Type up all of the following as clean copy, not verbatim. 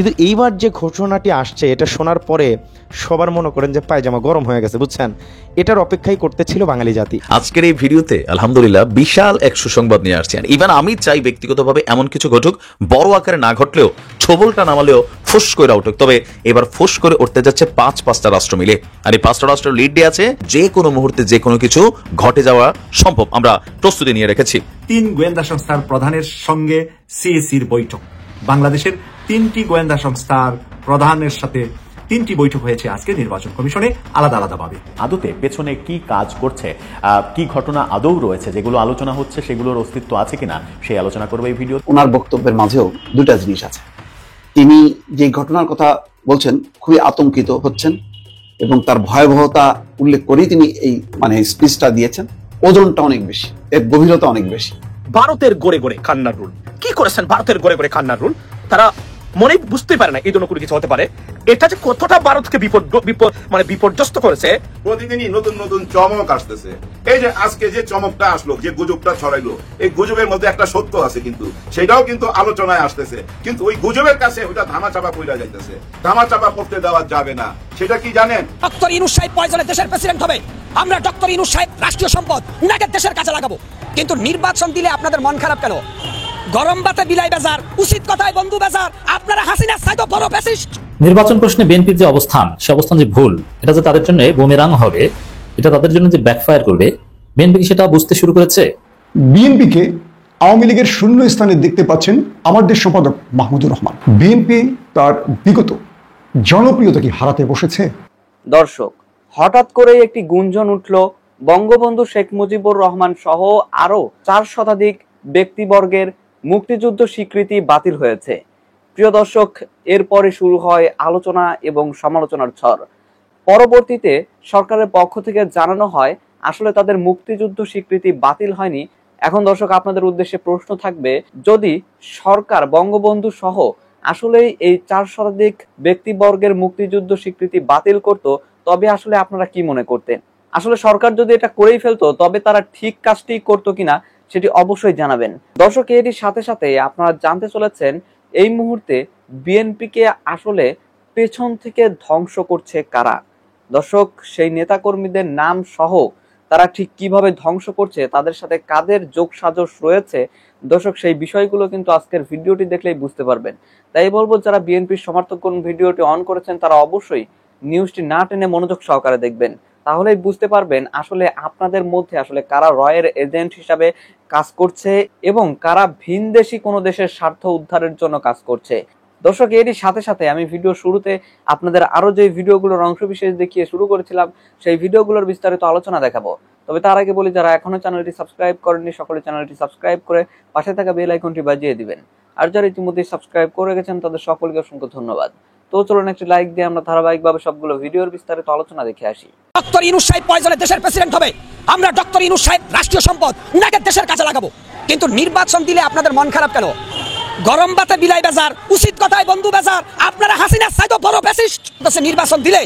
কিন্তু এইবার যে ঘোষণাটি আসছে এটা শোনার পরে সবার মনে করেন যে পায়জামা গরম হয়ে গেছে, বুঝছেন? এটার অপেক্ষাই করতেছিল বাঙালি জাতি। আজকের এই ভিডিওতে আলহামদুলিল্লাহ বিশাল এক সুসংবাদ নিয়ে আসছি। ইভেন আমি চাই ব্যক্তিগতভাবে এমন কিছু ঘটুক, বড় আকারে না ঘটলেও, ছোবলটা নামালেও ফুস করে উঠুক। তবে এবার ফুস করে উঠতে যাচ্ছে পাঁচটা রাষ্ট্র মিলে, আর এই 5টা রাষ্ট্র লিড দিয়ে আছে। যে কোনো মুহূর্তে যে কোনো কিছু ঘটে যাওয়া সম্ভব, আমরা প্রস্তুতি নিয়ে রেখেছি। 3 গোয়েন্দা সংস্থার প্রধানের সঙ্গে সিএসির বৈঠক। বাংলাদেশের 3টি গোয়েন্দা সংস্থার প্রধানের সাথে 3টি বৈঠক হয়েছে আজকে নির্বাচন কমিশনে আলাদা আলাদাভাবে। আদতে পেছনে কি কাজ করছে, কি ঘটনা আদৌ রয়েছে, যেগুলো আলোচনা হচ্ছে সেগুলোর অস্তিত্ব আছে কিনা, সেই আলোচনা করবে এই ভিডিও। ওনার বক্তব্যের মাঝেও দুটা জিনিস আছে। তিনি যে ঘটনার কথা বলছেন খুবই আতঙ্কিত হচ্ছেন এবং তার ভয়াবহতা উল্লেখ করেই তিনি এই স্পিচটা দিয়েছেন। ওজনটা অনেক বেশি, এর গভীরতা অনেক বেশি। ভারতের গড়ে গড়ে কান্নার রুল কি করেছেন? ভারতের গড়ে গড়ে কান্নার রুল তারা মনে বুঝতে পারে না এই জন্য কোনো কিছু হতে পারে। এটা যে কতটা ভারতকে বিপর্যস্ত করেছে। প্রতিদিনই নতুন নতুন চমক আসতেছে। এই যে আজকে যে চমকটা আসলো, যে গুজবটা ছড়াইলো, এই গুজবের মধ্যে একটা সত্য আছে, কিন্তু সেটাও কিন্তু আলোচনায় আসতেছে। কিন্তু ওই গুজবের কাছে ওটা ধামাচাপা পড়ে যাইতেছে। ধামাচাপা করতে দেওয়া যাবে না। সেটা কি জানেন? ডক্টর ইউনূস সাহেব পয়জনে দেশের প্রেসিডেন্ট হবে, আমরা ডক্টর ইউনূস সাহেব রাষ্ট্রীয় সম্পদ, উনাকে দেশের কাছে লাগাবো। কিন্তু নির্বাচন দিলে আপনাদের মন খারাপ কেন? গরম বাতে বিলাই বাজার, উচিত কথায় বন্ধু বাজার, আপনারা হাসিনার চাইতে বড় ফ্যাসিস্ট। নির্বাচন প্রশ্নে বিএনপির যে অবস্থান, সে অবস্থান যে ভুল, এটা যে তাদের জন্য বুমেরাং হবে, এটা তাদের জন্য যে ব্যাকফায়ার করবে, বিএনপি কি সেটা বুঝতে শুরু করেছে? বিএনপিকে আওয়ামী লীগের শূন্য স্থানে দেখতে পাচ্ছেন আমার দেশ সম্পাদক মাহমুদুর রহমান। বিএনপি তার বিগত জনপ্রিয়তা কি হারাতে বসেছে? দর্শক, হঠাৎ করে একটি গুঞ্জন উঠল বঙ্গবন্ধু শেখ মুজিবুর রহমান সহ আরো 4 শতাধিক ব্যক্তিবর্গের মুক্তিযুদ্ধ স্বীকৃতি বাতিল হয়েছে। প্রিয় দর্শক, এরপরে শুরু হয় আলোচনা এবং সমালোচনার ঝড়। পরবর্তীতে সরকারের পক্ষ থেকে জানানো হয় আসলে তাদের মুক্তিযুদ্ধ স্বীকৃতি বাতিল হয়নি। এখন দর্শক, আপনাদের উদ্দেশ্যে প্রশ্ন থাকবে, যদি সরকার বঙ্গবন্ধু সহ আসলেই এই 4 শতাধিক ব্যক্তিবর্গের মুক্তিযুদ্ধ স্বীকৃতি বাতিল করত, তবে আসলে আপনারা কি মনে করতেন? আসলে সরকার যদি এটা করেই ফেলতো, তবে তারা ঠিক কাজটি করতো কিনা সেটি অবশ্যই জানাবেন। দর্শক, এটির সাথে সাথে আপনারা জানতে চলেছেন এই মুহূর্তে বিএনপিকে আসলে পেছন থেকে ধ্বংস করছে কারা। দর্শক, সেই নেতাকর্মীদের নাম সহ তারা ঠিক কিভাবে ধ্বংস করছে, তাদের সাথে কাদের যোগসাজশ রয়েছে, দর্শক সেই বিষয়গুলো কিন্তু আজকের ভিডিওটি দেখলেই বুঝতে পারবেন। তাই বলবো, যারা বিএনপির সমর্থকগণ ভিডিওটি অন করেছেন তারা অবশ্যই নিউজটি না টেনে মনোযোগ সহকারে দেখবেন, তাহলেই বুঝতে পারবেন আসলে আপনাদের মধ্যে আসলে কারা রয়ের এজেন্ট হিসাবে কাজ করছে এবং কারা ভিনদেশী কোনো দেশের স্বার্থ উদ্ধারের জন্য কাজ করছে। দর্শক, এরই সাথে সাথে আমি ভিডিও শুরুতে আপনাদের আরো যে ভিডিওগুলোর অংশ বিশেষ দেখিয়ে শুরু করেছিলাম, সেই ভিডিওগুলোর বিস্তারিত আলোচনা দেখাবো। তবে তার আগে বলি, যারা এখনো চ্যানেলটি সাবস্ক্রাইব করেননি সকলে চ্যানেলটি সাবস্ক্রাইব করে পাশে থাকা বেল আইকনটি বাজিয়ে দিবেন। আর যারা ইতিমধ্যে সাবস্ক্রাইব করে গেছেন তাদের সকলকে অসংখ্য ধন্যবাদ। তো চলুন একটি লাইক দিয়ে আমরা ধারাবাহিকভাবে সবগুলো ভিডিওর বিস্তারিত আলোচনা দেখে আসি। ডক্টর ইউনূস সাহেব পয়জনে দেশের প্রেসিডেন্ট হবে, আমরা ডক্টর ইউনূস সাহেব রাষ্ট্রীয় সম্পদ, উনাকে দেশের কাছে লাগাবো। কিন্তু নির্বাচন দিলে আপনাদের মন খারাপ কেন? গরম বাতে বিলাই বাজার, উচিত কথায় বন্ধু বাজার, আপনারা হাসিনার চাইতে বড় ফ্যাসিস্ট। নির্বাচন দিলে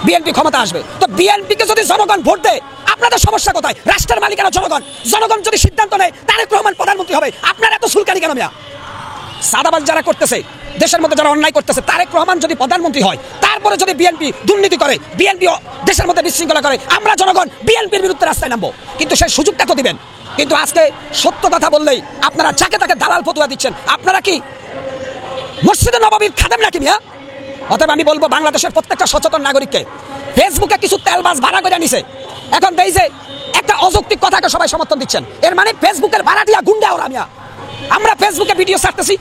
বিএনপি ক্ষমতা আসবে, তো বিএনপিকে যদি জনগণ ভোট দেয় আপনাদের সমস্যা কোথায়? রাষ্ট্রের মালিকানা জনগণ, জনগণ যদি সিদ্ধান্ত নেয় তারেক রহমান প্রধানমন্ত্রী হবে, আপনারা এত সুলকানি কেন? মিয়া, সাদাবাজ যারা করতেছে, দেশের মধ্যে যারা অন্যায় করতেছে, তারেক রহমান যদি প্রধানমন্ত্রী হয়, তারপরে যদি বিএনপি দুর্নীতি করে, বিএনপি দেশের মধ্যে বিশৃঙ্খলা করে, আমরা জনগণ বিএনপির বিরুদ্ধে রাস্তায় নামবো। কিন্তু সেই সুযোগটা তো দিবেন। কিন্তু আজকে সত্য কথা বললেই আপনারা যাকে তাকে দালাল ফতুয়া দিচ্ছেন। আপনারা কি মসজিদে নববীর খাদেম নাকি? মিয়া, অতএব আমি বলবো বাংলাদেশের প্রত্যেকটা সচেতন নাগরিককে, ফেসবুকে কিছু তেলবাজ ভাড়া করে নিছে, এখন এই যে একটা অযৌক্তিক কথাকে সবাই সমর্থন দিচ্ছেন, এর মানে ফেসবুকের ভাড়া দিয়া গুন্ডা ওরা। মিয়া, আমরা ফেসবুকে ভিডিও ছাড়তেছি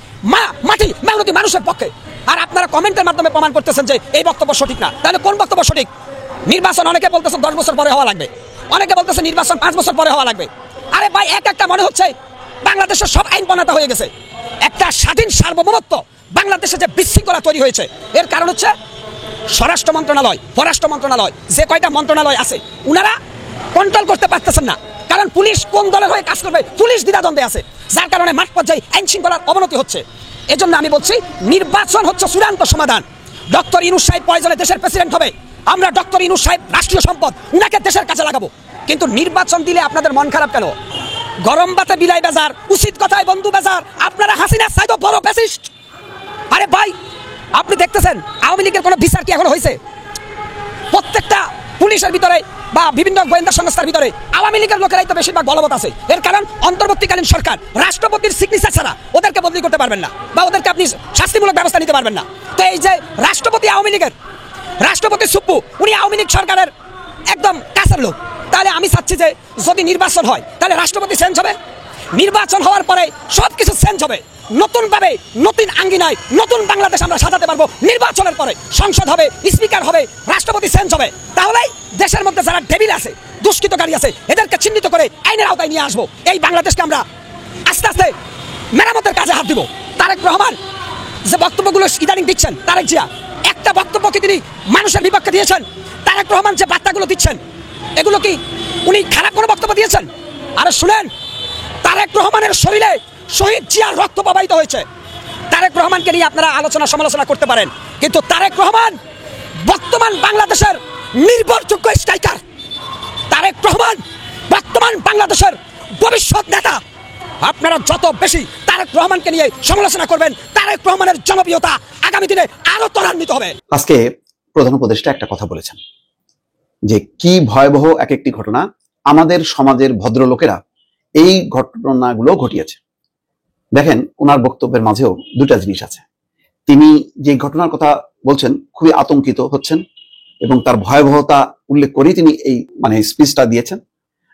মাটি মেহনতি মানুষের পক্ষে, আর আপনারা কমেন্টের মাধ্যমে প্রমাণ করতেছেন যে এই বক্তব্য সঠিক না। তাহলে কোন বক্তব্য সঠিক? নির্বাচন অনেকে বলতেছেন 10 বছর পরে হওয়া লাগবে, অনেকে বলতেছে নির্বাচন 5 বছর পরে হওয়া লাগবে। আরে ভাই, একটা মনে হচ্ছে বাংলাদেশের সব আইন প্রণেতা হয়ে গেছে। একটা স্বাধীন সার্বভৌমত্ব বাংলাদেশে যে বিশৃঙ্খলা তৈরি হয়েছে, এর কারণ হচ্ছে স্বরাষ্ট্র মন্ত্রণালয়, পররাষ্ট্র মন্ত্রণালয়, যে কয়টা মন্ত্রণালয় আছে উনারা কন্ট্রোল করতে পারতেছেন না। কারণ পুলিশ কোন দলের হয়ে কাজ করবে, পুলিশ দ্বিধাদ্বন্দ্বে আছে, যার কারণে মাঠ পর্যায়ে আইন শৃঙ্খলার অবনতি হচ্ছে। এজন্য আমি বলছি নির্বাচন হচ্ছে চূড়ান্ত সমাধান। ডক্টর ইউনূস সাহেব পয়জনে দেশের প্রেসিডেন্ট হবে, আমরা ডক্টর ইউনূস সাহেব রাষ্ট্রীয় সম্পদ, উনাকে দেশের কাছে লাগাবো। কিন্তু নির্বাচন দিলে আপনাদের মন খারাপ কেন? গরম বাতে বিলাই বাজার, উচিত কথায় বন্ধু বাজার, আপনারা হাসিনার চাইতে বড় ফ্যাসিস্ট। আরে ভাই, আপনি দেখতেছেন আওয়ামী লীগের কোনো বিচার কি এখন হয়েছে? প্রত্যেকটা পুলিশের ভিতরে বা বিভিন্ন গোয়েন্দা সংস্থার ভিতরে আওয়ামী লীগের লোকেরাই তো বেশিরভাগ বলবৎ আছে। এর কারণ অন্তর্বর্তীকালীন সরকার রাষ্ট্রপতির সিগনেচার ছাড়া ওদেরকে বদলি করতে পারবেন না বা ওদেরকে আপনি শাস্তিমূলক ব্যবস্থা নিতে পারবেন না। তো এই যে রাষ্ট্রপতি আওয়ামী লীগের, রাষ্ট্রপতি সুপ্পু, উনি আওয়ামী লীগ সরকারের একদম কাছের লোক। তাহলে আমি চাচ্ছি যে যদি নির্বাচন হয় তাহলে রাষ্ট্রপতি চেঞ্জ হবে, নির্বাচন হওয়ার পরে সবকিছু চেঞ্জ হবে, নতুনভাবে নতুন আঙ্গিনায় নতুন বাংলাদেশ আমরা সাজাতে পারবো। নির্বাচনের পরে সংসদ হবে, স্পিকার হবে, রাষ্ট্রপতি চেঞ্জ হবে। তাহলেই দেশের মধ্যে যারা ডেভিল আছে, দুষ্কৃতকারী আছে, এদেরকে চিহ্নিত করে আইনের আওতায় নিয়ে আসবো। এই বাংলাদেশকে আমরা আস্তে আস্তে মেরামতের কাজে হাত দিব। তারেক রহমান যে বক্তব্যগুলো ইদানিং দিচ্ছেন, তারেক জিয়া একটা বক্তব্য কি তিনি মানুষের বিপক্ষে দিয়েছেন? তারেক রহমান যে বার্তাগুলো দিচ্ছেন এগুলো কি উনি খারাপ কোনো বক্তব্য দিয়েছেন? আরে শুনেন, তারেক রহমানের শরীরে শহীদ জিয়ার রক্ত প্রবাহিত হয়েছে। তারেক রহমানকে নিয়ে আপনারা আলোচনা সমালোচনা করতে পারেন, কিন্তু তারেক রহমান বর্তমান বাংলাদেশের নির্ভরযোগ্য স্ট্রাইকার। তারেক রহমান বর্তমান বাংলাদেশের ভবিষ্যৎ নেতা। আপনারা যত বেশি তারেক রহমানকে নিয়ে সমালোচনা করবেন, তারেক রহমানের জনপ্রিয়তা আগামী দিনে আরো ত্বরান্বিত হবে। আজকে প্রধান উপদেষ্টা একটা কথা বলেছেন যে কি ভয়াবহ এক একটি ঘটনা আমাদের সমাজের ভদ্রলোকেরা এই ঘটনাগুলো ঘটিয়েছে। দেখেন, ওনার বক্তব্যের মাঝেও দুটা জিনিস আছে। তিনি যে ঘটনার কথা বলছেন খুবই আতঙ্কিত হচ্ছেন এবং তার ভয়াবহতা উল্লেখ করেই তিনি এই স্পিচটা দিয়েছেন।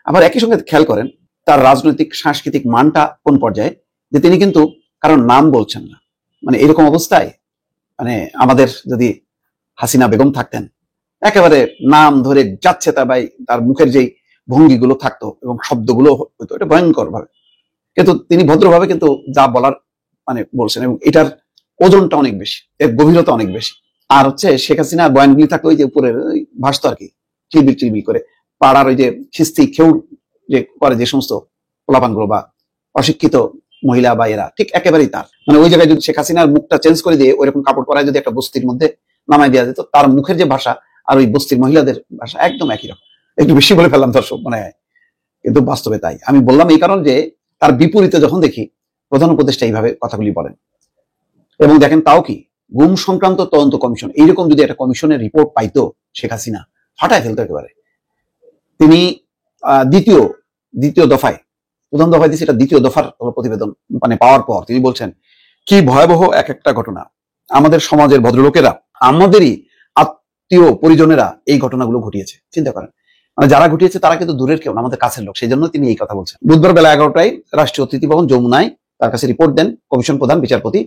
আবার একই সঙ্গে খেয়াল করেন তার রাজনৈতিক সাংস্কৃতিক মানটা কোন পর্যায়ে, যে তিনি কিন্তু কারণ নাম বলছেন না। এরকম অবস্থায় আমাদের যদি হাসিনা বেগম থাকতেন, একেবারে নাম ধরে যাচ্ছে তার মুখের যেই ভঙ্গিগুলো থাকতো এবং শব্দগুলো হতো, এটা ভয়ঙ্কর ভাবে। কিন্তু তিনি ভদ্রভাবে কিন্তু যা বলার বলছেন এবং এটার ওজনটা অনেক বেশি, এর গভীরতা অনেক বেশি। আর হচ্ছে শেখ হাসিনার বয়ানগুলি থাকতো ওই যে উপরের ভাসতো আর কি, চিলবিল চিলবিল করে পাড়ার ওই যে খিস্তি খেউ যে করে যে সমস্ত পোলাপানগুলো বা অশিক্ষিত মহিলা বা এরা ঠিক একেবারেই তার ওই জায়গায় যদি শেখ হাসিনার মুখটা চেঞ্জ করে দিয়ে ওইরকম কাপড় পরায় যদি একটা বস্তির মধ্যে নামাই দেওয়া যেত, তার মুখের যে ভাষা আর ওই বস্তির মহিলাদের ভাষা একদম একই রকম। একটু বেশি বলে ফেললাম দর্শক, কিন্তু বাস্তবে তাই। আমি বললাম এই কারণ যে তার বিপরীতে যখন দেখি প্রধান উপদেষ্টা এইভাবে কথাগুলি বলেন এবং দেখেন তাও কি গুম সংক্রান্ত তদন্ত কমিশন, এইরকম যদি একটা কমিশনের রিপোর্ট পাইতো শেখ হাসিনা ফাটায় ফেলতো একেবারে। তিনি দ্বিতীয় দফায়, প্রথম দফায় দিয়েছে, এটা দ্বিতীয় দফার প্রতিবেদন পাওয়ার পর তিনি বলছেন কি ভয়াবহ এক একটা ঘটনা আমাদের সমাজের ভদ্রলোকেরা, আমাদেরই আত্মীয় পরিজনেরা এই ঘটনাগুলো ঘটিয়েছে। চিন্তা করেন, যারা ঘটিয়েছে তারা কিন্তু দূরের কেউ না, আমাদের কাছের লোক। সেই জন্য তিনি এই কথা বলছেন। বুধবার বেলা 11টায় রাষ্ট্রীয় অতিথি ভবন যমুনায় তার কাছে রিপোর্ট দেন কমিশন প্রধান বিচারপতি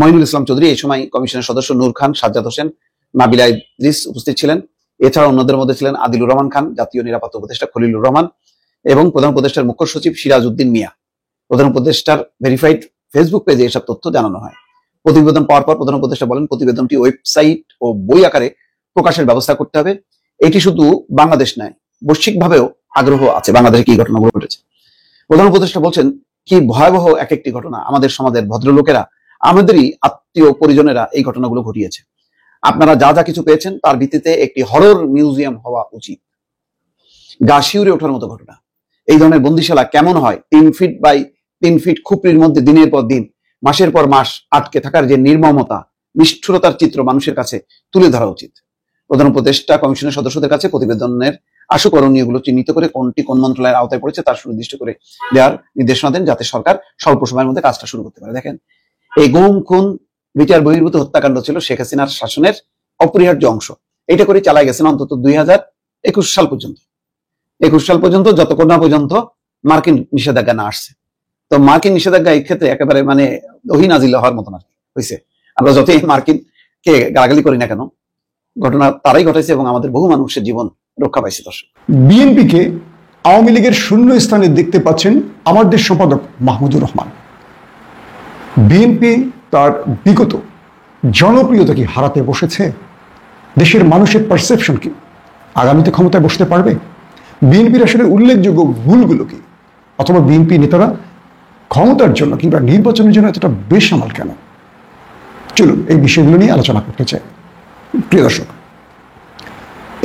মঈনুল ইসলাম চৌধুরী। এই সময় কমিশনের সদস্য নূর খান, সাজ্জাদ হোসেন, নাবিলা ইদ্রিস উপস্থিত ছিলেন। এছাড়া অন্যদের মধ্যে ছিলেন আদিলুর রহমান খান, জাতীয় নিরাপত্তা উপদেষ্টা খলিলুর রহমান এবং প্রধান উপদেষ্টার মুখ্য সচিব সিরাজ উদ্দিন মিয়া। প্রধান উপদেষ্টার ভেরিফাইড ফেসবুক পেজে এসব তথ্য জানানো হয়। প্রতিবেদন পাওয়ার পর প্রধান উপদেষ্টা বলেন প্রতিবেদনটি ওয়েবসাইট ও বই আকারে প্রকাশের ব্যবস্থা করতে হবে। এটি শুধু বাংলাদেশ নয়, বৈশ্বিকভাবেও আগ্রহ আছে বাংলাদেশে কি ঘটনাগুলো ঘটেছে। প্রধান উপদেষ্টা বলছেন কি ভয়াবহ এক একটি ঘটনা আমাদের সমাজের ভদ্রলোকেরা, আমাদেরই আত্মীয় পরিজনেরা এই ঘটনাগুলো ঘটিয়েছে। আপনারা যা যা কিছু পেয়েছেন তার ভিত্তিতে একটি হরর মিউজিয়াম হওয়া উচিত। গা শিউরে ওঠার মতো ঘটনা। এই ধরনের বন্দিশালা কেমন হয়? 3 ফিট বাই 3 ফিট খুপড়ির মধ্যে দিনের পর দিন, মাসের পর মাস আটকে থাকার যে নির্মমতা, নিষ্ঠুরতার চিত্র মানুষের কাছে তুলে ধরা উচিত। প্রধান উপদেষ্টা কমিশনের সদস্যদের কাছে প্রতিবেদনের আশু করণীয়গুলো চিহ্নিত করে কোনটি কোন মন্ত্রণালয়ের আওতায় পড়েছে তার সুনির্দিষ্ট করে দেওয়ার নির্দেশনা দেন, যাতে সরকার স্বল্প সময়ের মধ্যে কাজটা শুরু করতে পারে। দেখেন, এই গুম খুন বিচার বহির্ভূত হত্যাকাণ্ড ছিল শেখ হাসিনার শাসনের অপরিহার্য অংশ। এটা করে চালাই গেছেন অন্তত 2021 সাল পর্যন্ত। 21 সাল পর্যন্ত, যতক্ষণ না পর্যন্ত মার্কিন নিষেধাজ্ঞা না আসছে। তো মার্কিন নিষেধাজ্ঞা এই ক্ষেত্রে একেবারে ওহী নাজিল হওয়ার মতন আর কি হয়েছে। আমরা যতই মার্কিনকে গালাগালি করি না কেন, ঘটনা তারাই ঘটাইছে এবং আমাদের বহু মানুষের জীবন রক্ষা পাইছে। দর্শক, বিএনপিকে আওয়ামী লীগের শূন্য স্থানে দেখতে পাচ্ছেন আমার দেশ সম্পাদক মাহমুদুর রহমান। বিএনপি তার বিগত জনপ্রিয়তা কি হারাতে বসেছে? দেশের মানুষের পারসেপশন কি? আগামীতে ক্ষমতায় বসতে পারবে? বিএনপির আসলে উল্লেখযোগ্য ভুলগুলো কি? অথবা বিএনপি নেতারা ক্ষমতার জন্য কিংবা নির্বাচনের জন্য এতটা বেসামাল কেন? চলুন এই বিষয়গুলো নিয়ে আলোচনা করতে চাই। প্রিয় দর্শক,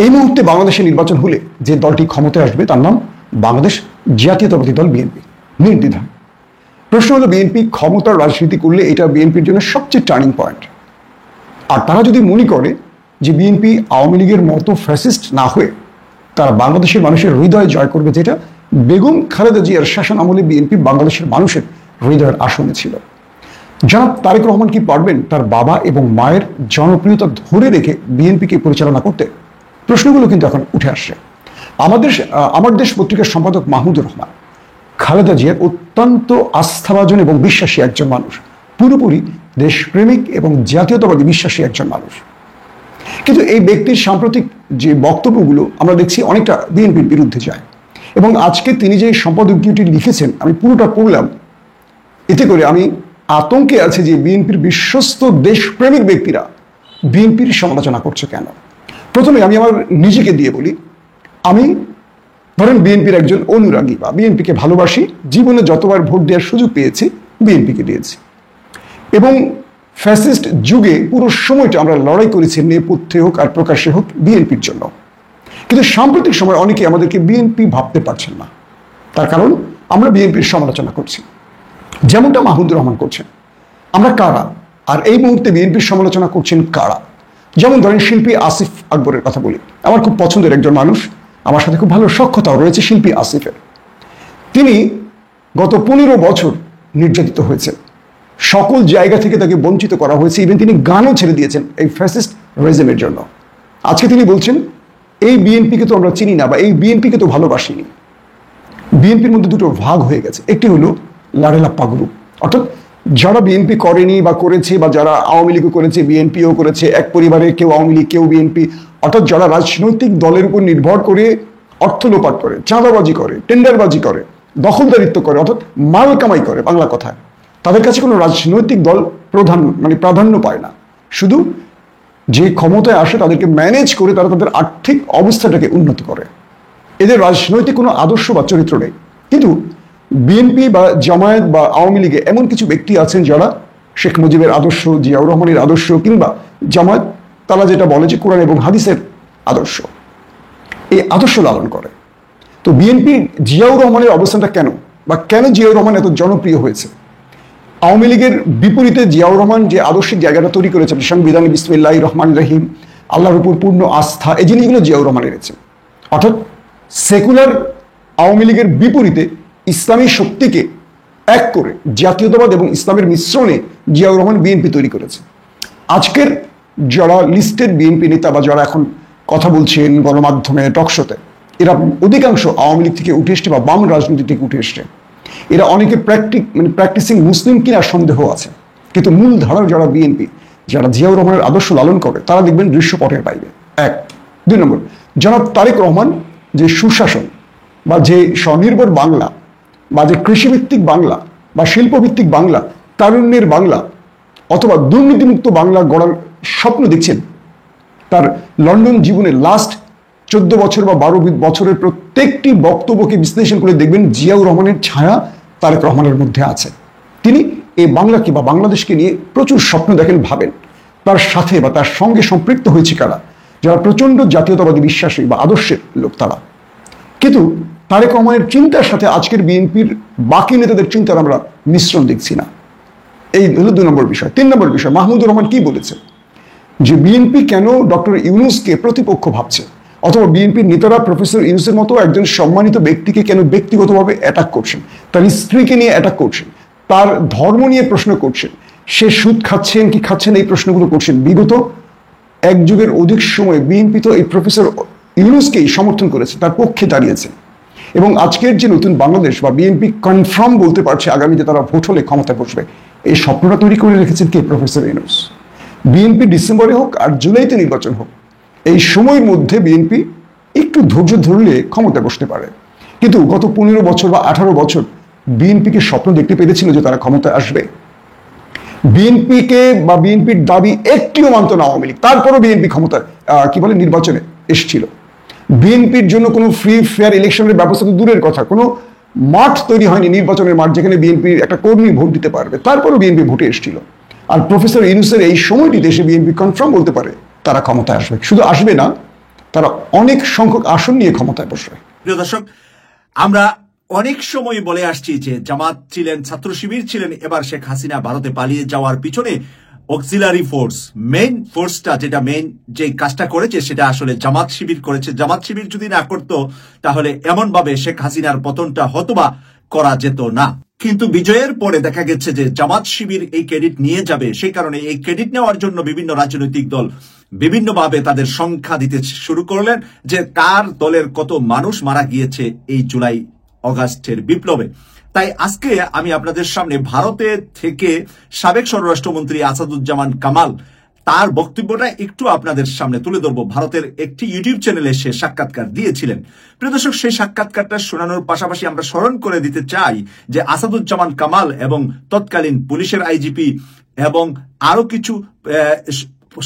এই মুহূর্তে বাংলাদেশে নির্বাচন হলে যে দলটি ক্ষমতায় আসবে তার নাম বাংলাদেশ জাতীয়তাবাদী দল, বিএনপি। নির্দ্বিধায় প্রশ্ন হলো, বিএনপি ক্ষমতার রাজনীতি করলে এটা বিএনপির জন্য সবচেয়ে টার্নিং পয়েন্ট। আর তারা যদি মনে করে যে বিএনপি আওয়ামী লীগের মতো ফ্যাসিস্ট না হয়ে তারা বাংলাদেশের মানুষের হৃদয় জয় করবে, যেটা বেগম খালেদা জিয়ার শাসন আমলে বিএনপি বাংলাদেশের মানুষের হৃদয়ের আসনে ছিল। জনাব তারেক রহমান কি পারবেন তার বাবা এবং মায়ের জনপ্রিয়তা ধরে রেখে বিএনপিকে পরিচালনা করতে? প্রশ্নগুলো কিন্তু এখন উঠে আসছে। আমার দেশ পত্রিকার সম্পাদক মাহমুদুর রহমান খালেদা জিয়ার অত্যন্ত আস্থাভাজন এবং বিশ্বাসী একজন মানুষ, পুরোপুরি দেশপ্রেমিক এবং জাতীয়তাবাদী বিশ্বাসী একজন মানুষ। কিন্তু এই ব্যক্তির সাম্প্রতিক যে বক্তব্যগুলো আমরা দেখছি অনেকটা বিএনপির বিরুদ্ধে যায়, এবং আজকে তিনি যে সম্পাদকীয়টি লিখেছেন আমি পুরোটা পড়লাম। এতে করে আমি আতঙ্কে আছি যে বিএনপির বিশ্বস্ত দেশপ্রেমিক ব্যক্তিরা বিএনপির সমালোচনা করছে কেন। প্রথমে আমি আমার নিজেকে দিয়ে বলি, আমি ধরেন বিএনপির একজন অনুরাগী বা বিএনপিকে ভালোবাসি, জীবনে যতবার ভোট দেওয়ার সুযোগ পেয়েছি বিএনপিকে দিয়েছি, এবং ফ্যাসিস্ট যুগে পুরো সময়টা আমরা লড়াই করেছি নেপথ্যে হোক আর প্রকাশ্যে হোক বিএনপির জন্য। কিন্তু সাম্প্রতিক সময় অনেকে আমাদেরকে বিএনপি ভাবতে পারছেন না, তার কারণ আমরা বিএনপির সমালোচনা করছি, যেমনটা মাহমুদুর রহমান করছেন। আমরা কারা, আর এই মুহূর্তে বিএনপির সমালোচনা করছেন কারা? যেমন ধরেন শিল্পী আসিফ আকবরের কথা বলি, আমার খুব পছন্দের একজন মানুষ, আমার সাথে খুব ভালো সখ্যতাও রয়েছে শিল্পী আসিফের। তিনি গত 15 বছর নির্যাতিত হয়েছেন, সকল জায়গা থেকে তাকে বঞ্চিত করা হয়েছে, ইভেন তিনি গানও ছেড়ে দিয়েছেন এই ফ্যাসিস্ট রেজিমের জন্য। আজকে তিনি বলছেন এই বিএনপিকে তো আমরা চিনি না বা এই বিএনপিকে তো ভালোবাসিনি। বিএনপির মধ্যে দুটো ভাগ হয়ে গেছে, একটি হলো লাড়েলাপ্পা গ্রুপ, অর্থাৎ যারা বিএনপি করেনি বা করেছে, বা যারা আওয়ামী লীগও করেছে বিএনপিও করেছে, এক পরিবারে কেউ আওয়ামী লীগ কেউ বিএনপি, অর্থাৎ যারা রাজনৈতিক দলের উপর নির্ভর করে অর্থ লোপাট করে, চাঁদাবাজি করে, টেন্ডারবাজি করে, দখলদারিত্ব করে, অর্থাৎ মাল কামাই করে বাংলা কথায়, তাদের কাছে কোনো রাজনৈতিক দল প্রাধান্য পায় না। শুধু যে ক্ষমতায় আসে তাদেরকে ম্যানেজ করে তারা তাদের আর্থিক অবস্থাটাকে উন্নত করে। এদের রাজনৈতিক কোনো আদর্শ বা চরিত্র নেই। কিন্তু বিএনপি বা জামায়াত বা আওয়ামী লীগে এমন কিছু ব্যক্তি আছেন যারা শেখ মুজিবের আদর্শ, জিয়াউর রহমানের আদর্শ, কিংবা জামায়াত তারা যেটা বলে যে কোরআন এবং হাদিসের আদর্শ, এই আদর্শ লালন করে। তো বিএনপি জিয়াউর রহমানের অবস্থানটা কেন, বা কেন জিয়াউর রহমান এত জনপ্রিয় হয়েছে? আওয়ামী লীগের বিপরীতে জিয়াউর রহমান যে আদর্শিক জায়গাটা তৈরি করেছেন, সংবিধানে বিসমিল্লাহির রহমান রহিম, আল্লাহর উপর পূর্ণ আস্থা, এই জিনিসগুলো জিয়াউর রহমান এনেছেন। অর্থাৎ সেকুলার আওয়ামী লীগের বিপরীতে ইসলামী শক্তিকে এক করে জাতীয়তাবাদ এবং ইসলামের মিশ্রণে জিয়াউর রহমান বিএনপি তৈরি করেছে। আজকের যারা লিস্টেড বিএনপি নেতা বা যারা এখন কথা বলছেন গণমাধ্যমে, টকশোতে, এরা অধিকাংশ আওয়ামী লীগ থেকে উঠে এসছে বা বাম রাজনীতি থেকে উঠে এসছে। এরা অনেকে প্র্যাকটিসিং মুসলিম কিনা সন্দেহ আছে, কিন্তু মূল ধারার যারা বিএনপি, যারা জিয়াউর রহমানের আদর্শ লালন করে, তারা দেখবেন দৃশ্যপটের বাইরে। 1 2 নম্বর, জনাব তারেক রহমান যে সুশাসন বা যে স্বনির্ভর বাংলা বা যে কৃষিভিত্তিক বাংলা বা শিল্পভিত্তিক বাংলা, তারুণ্যের বাংলা অথবা দুর্নীতিমুক্ত বাংলা গড়ার স্বপ্ন দেখছেন, তার লন্ডন জীবনে লাস্ট 14 বছর বা 12 বছরের প্রত্যেকটি বক্তব্যকে বিশ্লেষণ করে দেখবেন জিয়াউর রহমানের ছায়া তারেক রহমানের মধ্যে আছে। তিনি এই বাংলাকে বা বাংলাদেশকে নিয়ে প্রচুর স্বপ্ন দেখেন, ভাবেন। তার সাথে বা তার সঙ্গে সম্পৃক্ত হয়েছে কারা? যারা প্রচন্ড জাতীয়তাবাদী বিশ্বাসী বা আদর্শের লোক তারা। কিন্তু তারেক রহমানের চিন্তার সাথে আজকের বিএনপির বাকি নেতাদের চিন্তার আমরা মিশ্রণ দেখছি না। এই হলো 2 নম্বর বিষয়। 3 নম্বর বিষয়, মাহমুদুর রহমান কি বলেছেন যে বিএনপি কেন ডক্টর ইউনূসকে প্রতিপক্ষ ভাবছে, অথবা বিএনপির নেতারা প্রফেসর ইউনূসের মতো একজন সম্মানিত ব্যক্তিকে কেন ব্যক্তিগতভাবে অ্যাটাক করছেন, তার স্ত্রীকে নিয়ে অ্যাটাক করছেন, তার ধর্ম নিয়ে প্রশ্ন করছেন, সে সুদ খাচ্ছেন কি খাচ্ছেন এই প্রশ্নগুলো করছেন। বিগত এক যুগের অধিক সময় বিএনপি তো এই প্রফেসর ইউনূসকেই সমর্থন করেছে, তার পক্ষে দাঁড়িয়েছে, এবং আজকের যে নতুন বাংলাদেশ বা বিএনপি কনফার্ম বলতে পারছে আগামীতে তারা ভোট হলে ক্ষমতায় বসবে, এই স্বপ্নটা তৈরি করে রেখেছেন কে? প্রফেসর ইউনূস। বিএনপি ডিসেম্বরে হোক আর জুলাইতে নির্বাচন হোক, এই সময়ের মধ্যে বিএনপি একটু ধৈর্য ধরলে ক্ষমতায় বসতে পারে। কিন্তু গত 15 বছর বা 18 বছর বিএনপিকে স্বপ্ন দেখতে পেরেছিল যে তারা ক্ষমতায় আসবে। বিএনপিকে বা বিএনপির দাবি একটিও মানত না আওয়ামী লীগ, তারপরও বিএনপি ক্ষমতায় নির্বাচনে এসেছিল। বিএনপির জন্য কোনো ফ্রি ফেয়ার ইলেকশনের ব্যবস্থা তো দূরের কথা, কোনো মাঠ তৈরি হয়নি, নির্বাচনের মাঠ যেখানে বিএনপির একটা কর্মী ভোট দিতে পারবে, তারপরও বিএনপি ভোটে এসেছিল। আর প্রফেসর ইউনূসের এই সময়টিতে এসে বিএনপি কনফার্ম বলতে পারে তারা ক্ষমতায় আসবে। শুধু আসবে না, তারা অনেক সংখ্যক আসন নিয়ে ক্ষমতায় বসবে। প্রিয় দর্শক, আমরা অনেক সময় বলে আসছি যে জামাত ছিলেন, ছাত্র শিবির ছিলেন, এবার শেখ হাসিনা ভারতে পালিয়ে যাওয়ার পিছনে অক্সিলারি ফোর্স, মেইন ফোর্সটা যেটা মেইন যে কাজটা করেছে সেটা আসলে জামাত শিবির করেছে। জামাত শিবির যদি না করতো তাহলে এমন ভাবে শেখ হাসিনার পতনটা হয়তোবা করা যেত না। কিন্তু বিজয়ের পরে দেখা গেছে যে জামাত শিবির এই ক্রেডিট নিয়ে যাবে, সেই কারণে এই ক্রেডিট নেওয়ার জন্য বিভিন্ন রাজনৈতিক দল বিভিন্নভাবে তাদের সংখ্যা দিতে শুরু করলেন যে কার দলের কত মানুষ মারা গিয়েছে এই জুলাই অগাস্টের বিপ্লবে। তাই আজকে আমি আপনাদের সামনে ভারতে থেকে সাবেক স্বরাষ্ট্রমন্ত্রী আসাদুজ্জামান কামাল তার বক্তব্যটা একটু আপনাদের সামনে তুলে ধরবো। ভারতের একটি ইউটিউব চ্যানেলে সে সাক্ষাৎকার দিয়েছিলেন। প্রিয় দর্শক, সেই সাক্ষাৎকারটা শোনানোর পাশাপাশি আমরা স্মরণ করে দিতে চাই যে আসাদুজ্জামান কামাল এবং তৎকালীন পুলিশের আইজিপি এবং আরো কিছু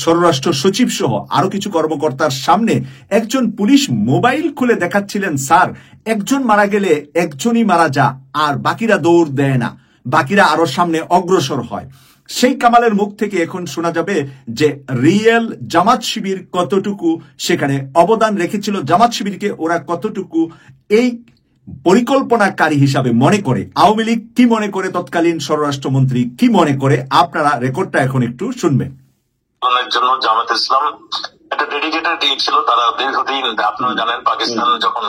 স্বরাষ্ট্র সচিব সহ আরো কিছু কর্মকর্তার সামনে একজন পুলিশ মোবাইল খুলে দেখাচ্ছিলেন, স্যার একজন মারা গেলে একজনই মারা যা, আর বাকিরা দৌড় দেয় না, বাকিরা আরো সামনে অগ্রসর হয়। সেই কামালের মুখ থেকে এখন শোনা যাবে যে রিয়েল জামাত শিবির কতটুকু সেখানে অবদান রেখেছিল, জামাত শিবিরকে ওরা কতটুকু এই পরিকল্পনাকারী হিসাবে মনে করে, আওয়ামী লীগ কি মনে করে, তৎকালীন স্বরাষ্ট্রমন্ত্রী কি মনে করে। আপনারা রেকর্ডটা এখন একটু শুনবেন। জন্য জামাত ইসলাম একটা ডেডিকেটেড ছিল। তারা দীর্ঘদিন, আপনারা জানেন, পাকিস্তান যখন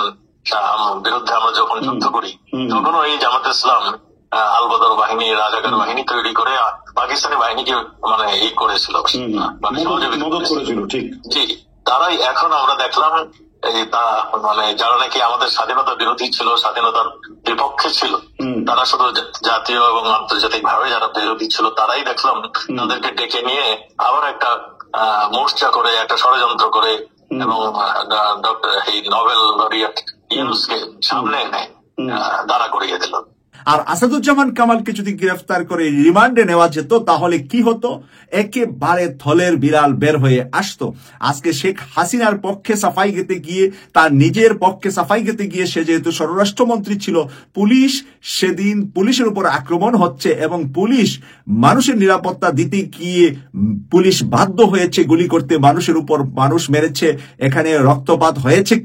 বিরুদ্ধে আমরা যখন যুদ্ধ করি তখনও এই জামাত ইসলাম আলবদর বাহিনী, রাজাকার বাহিনী তৈরি করে পাকিস্তানি বাহিনীকে মানে এই করেছিল, মানে সহযোগিতা করেছিল। ঠিক জি, তারাই এখন আমরা দেখলাম এই মানে যারা নাকি আমাদের স্বাধীনতা বিরোধী ছিল, স্বাধীনতার বিপক্ষে ছিল, তারা শুধু জাতীয় এবং আন্তর্জাতিক ভাবে যারা বিরোধী ছিল তারাই দেখলাম তাদেরকে ডেকে নিয়ে আবার একটা মোর্চা করে, একটা ষড়যন্ত্র করে এবং ডক্টর এই নোবেল লরিয়েট ইউনুসকে সামনে এনে দাঁড়া করিয়ে দিল। আর আসাদুজ্জামান কামালকে যদি গ্রেফতার করে রিমান্ডে নেওয়া যেত তাহলে কি হতো? একেবারে থলের বিড়াল বের হয়ে আসতো। আজকে শেখ হাসিনার পক্ষে সাফাই গেতে গিয়ে, তার নিজের পক্ষে সাফাই গেতে গিয়ে, সে যেহেতু স্বরাষ্ট্রমন্ত্রী ছিল, পুলিশ সেদিন পুলিশের উপর আক্রমণ হচ্ছে এবং পুলিশ মানুষের নিরাপত্তা দিতে গিয়ে পুলিশ বাধ্য হয়েছে গুলি করতে, মানুষের উপর মানুষ মেরেছে, এখানে রক্তপাত হয়েছে,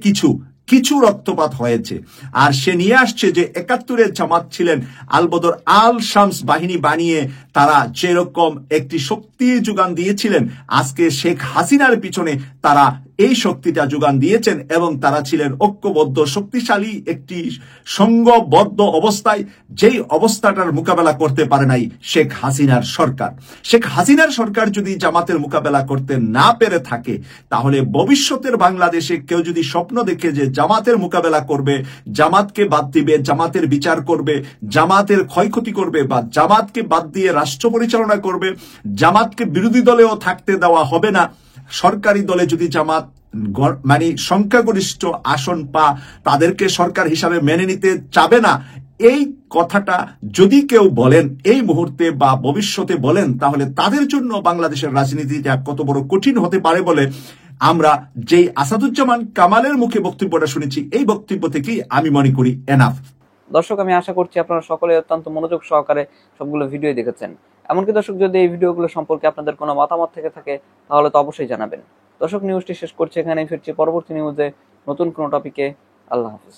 কিছু রক্তপাত হয়েছে। আর সে নিয়ে আসছে যে ৭১-এর জামাত ছিলেন আলবদর আল শামস বাহিনী বানিয়ে তারা যেরকম একটি শক্তি যোগান দিয়েছিলেন, আজকে শেখ হাসিনার পিছনে তারা এই শক্তিটা যোগান দিয়েছেন এবং তারা ছিলেন ঐক্যবদ্ধ, শক্তিশালী একটি সংঘবদ্ধ অবস্থায়, যেই অবস্থাটার মোকাবেলা করতে পারে নাই শেখ হাসিনার সরকার। শেখ হাসিনার সরকার যদি জামাতের মোকাবেলা করতে না পেরে থাকে তাহলে ভবিষ্যতের বাংলাদেশে কেউ যদি স্বপ্ন দেখে যে জামাতের মোকাবেলা করবে, জামাতকে বাদ দিবে, জামাতের বিচার করবে, জামাতের ক্ষয়ক্ষতি করবে, বা জামাতকে বাদ দিয়ে রাষ্ট্র পরিচালনা করবে, জামাতকে বিরোধী দলেও থাকতে দেওয়া হবে না, সরকারি দলে যদি জামাত মানে সংখ্যাগরিষ্ঠ আসন পা, তাদেরকে সরকার হিসাবে মেনে নিতে চাবে না, এই কথাটা যদি কেউ বলেন এই মুহূর্তে বা ভবিষ্যতে বলেন, তাহলে তাদের জন্য বাংলাদেশের রাজনীতিটা কত বড় কঠিন হতে পারে বলে আমরা যেই আসাদুজ্জামান কামালের মুখে বক্তব্যটা শুনেছি, এই বক্তব্য থেকেই আমি মনে করি এনাফ। দর্শক, আমি আশা করছি আপনারা সকলে অত্যন্ত মনোযোগ সহকারে সবগুলো ভিডিও দেখেছেন। এমনকি দর্শক, যদি এই ভিডিওগুলো সম্পর্কে আপনাদের কোনো মতামত থেকে থাকে তাহলে তো অবশ্যই জানাবেন। দর্শক, নিউজটি শেষ করছি এখানে, ফিরছি পরবর্তী নিউজে নতুন কোনো টপিকে। আল্লাহ হাফিজ।